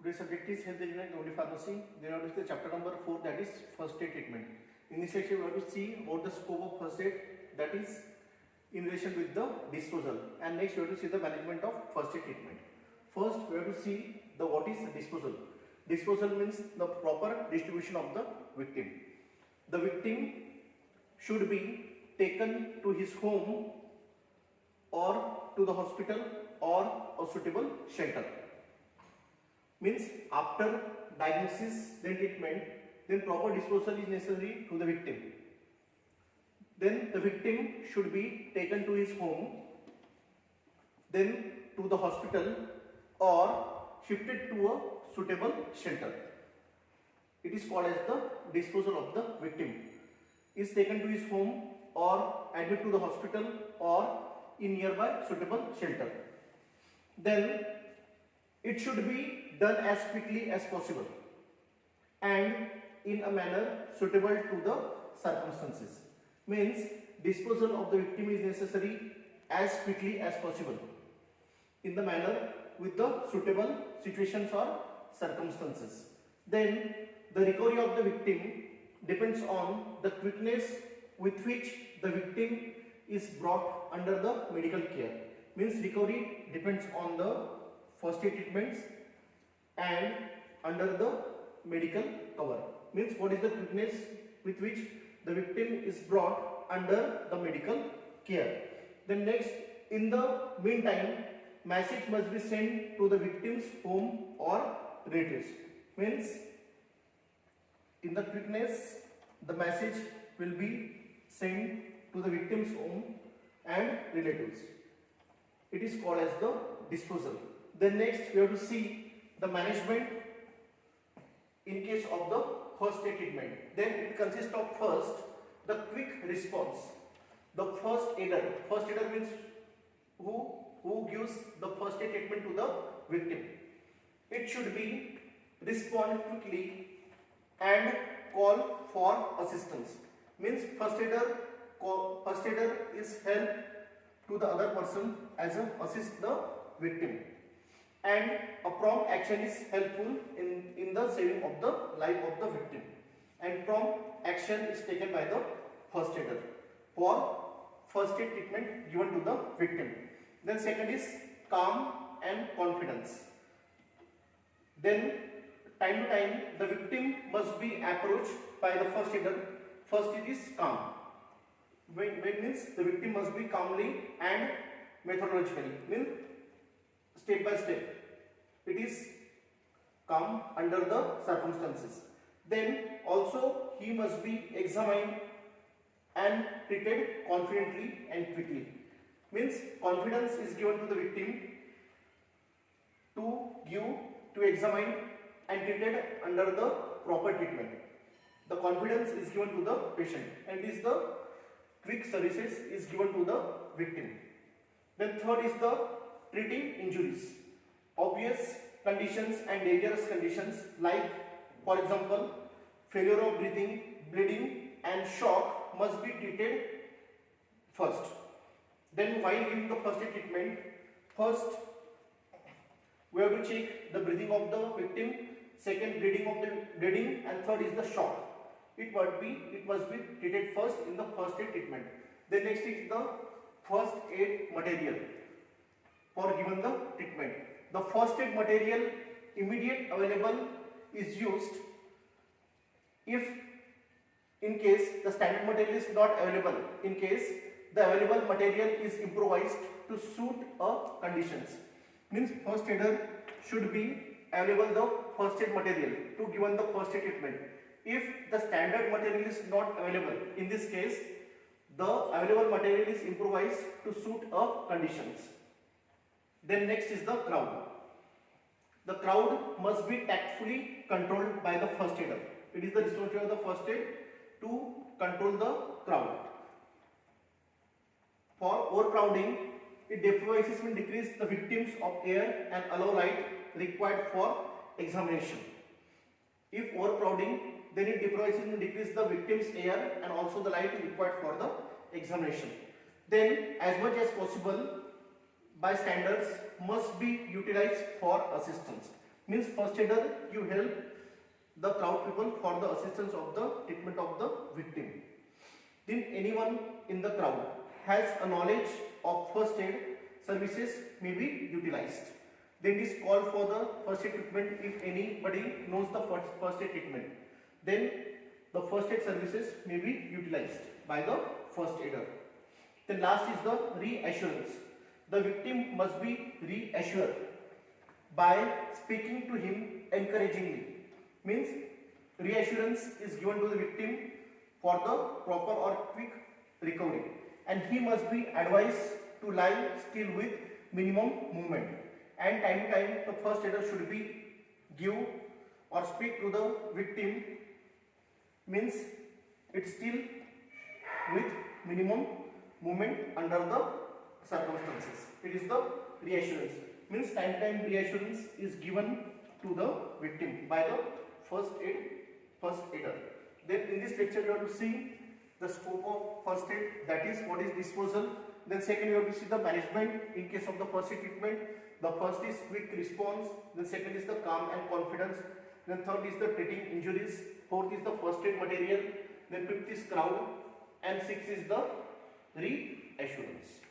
Today's subject is health engineering, only pharmacy. Then what is the chapter number 4, that is first aid treatment. In this section, we have to see about the scope of first aid, that is in relation with the disposal. And next, we have to see the management of first aid treatment. First, we have to see the what is disposal. Disposal means the proper distribution of the victim. The victim should be taken to his home or to the hospital or a suitable shelter. Means after diagnosis, then treatment, then proper disposal is necessary to the victim. Then the victim should be taken to his home, then to the hospital or shifted to a suitable shelter. It is called as the disposal of the victim. Is taken to his home or admitted to the hospital or in nearby suitable shelter. Then it should be done as quickly as possible and in a manner suitable to the circumstances. Means disposal of the victim is necessary as quickly as possible in the manner with the suitable situations or circumstances. Then the recovery of the victim depends on the quickness with which the victim is brought under the medical care. Means recovery depends on the first aid treatments and under the medical cover. Means what is the quickness with which the victim is brought under the medical care. Then next, in the meantime, message must be sent to the victim's home or relatives. Means in the quickness, the message will be sent to the victim's home and relatives. It is called as the disposal. Then next, we have to see the management in case of the first aid treatment. Then it consists of first the quick response. The first aider means who gives the first aid treatment to the victim. It should be respond quickly and call for assistance. Means first aider is help to the other person as a assist the victim, and a prompt action is helpful in the saving of the life of the victim, and prompt action is taken by the first aider for first aid treatment given to the victim. Then second is calm and confidence. Then time to time the victim must be approached by the first aider. First it is calm. When means the victim must be calmly and methodologically, means step by step. It is calm under the circumstances. Then also he must be examined and treated confidently and quickly. Means confidence is given to the victim to examine and treated under the proper treatment. The confidence is given to the patient, and is the quick services is given to the victim. Then third is the treating injuries. Obvious conditions and dangerous conditions like, for example, failure of breathing, bleeding and shock must be treated first. Then while giving the first aid treatment, first we have to check the breathing of the victim, second bleeding, and third is the shock. It must be treated first in the first aid treatment. Then next is the first aid material for given the treatment. The first aid material immediate available is used if in case the standard material is not available. In case the available material is improvised to suit a conditions. Means first aider should be available the first aid material to given the first aid treatment. If the standard material is not available, in this case the available material is improvised to suit a conditions. Then next is the crowd. The crowd must be tactfully controlled by the first aider. It is the responsibility of the first aid to control the crowd. For overcrowding, it devices will decrease the victims of air and allow light required for examination. If overcrowding, then it devices will decrease the victim's air and also the light required for the examination. Then as much as possible bystanders must be utilized for assistance. Means first aider, you help the crowd people for the assistance of the treatment of the victim. Then anyone in the crowd has a knowledge of first aid services may be utilized. Then it is called for the first aid treatment if anybody knows the first aid treatment. Then the first aid services may be utilized by the first aider. Then last is the reassurance. The victim must be reassured by speaking to him encouragingly. Means reassurance is given to the victim for the proper or quick recovery, and he must be advised to lie still with minimum movement, and time to time the first aider should be give or speak to the victim, means it's still with minimum movement under the circumstances. It is the reassurance. Means time to time reassurance is given to the victim by the first aider. Then in this lecture you have to see the scope of first aid, that is what is disposal. Then second you have to see the management in case of the first aid treatment. The first is quick response, then second is the calm and confidence, then third is the treating injuries, fourth is the first aid material, then fifth is crowd, and sixth is the reassurance.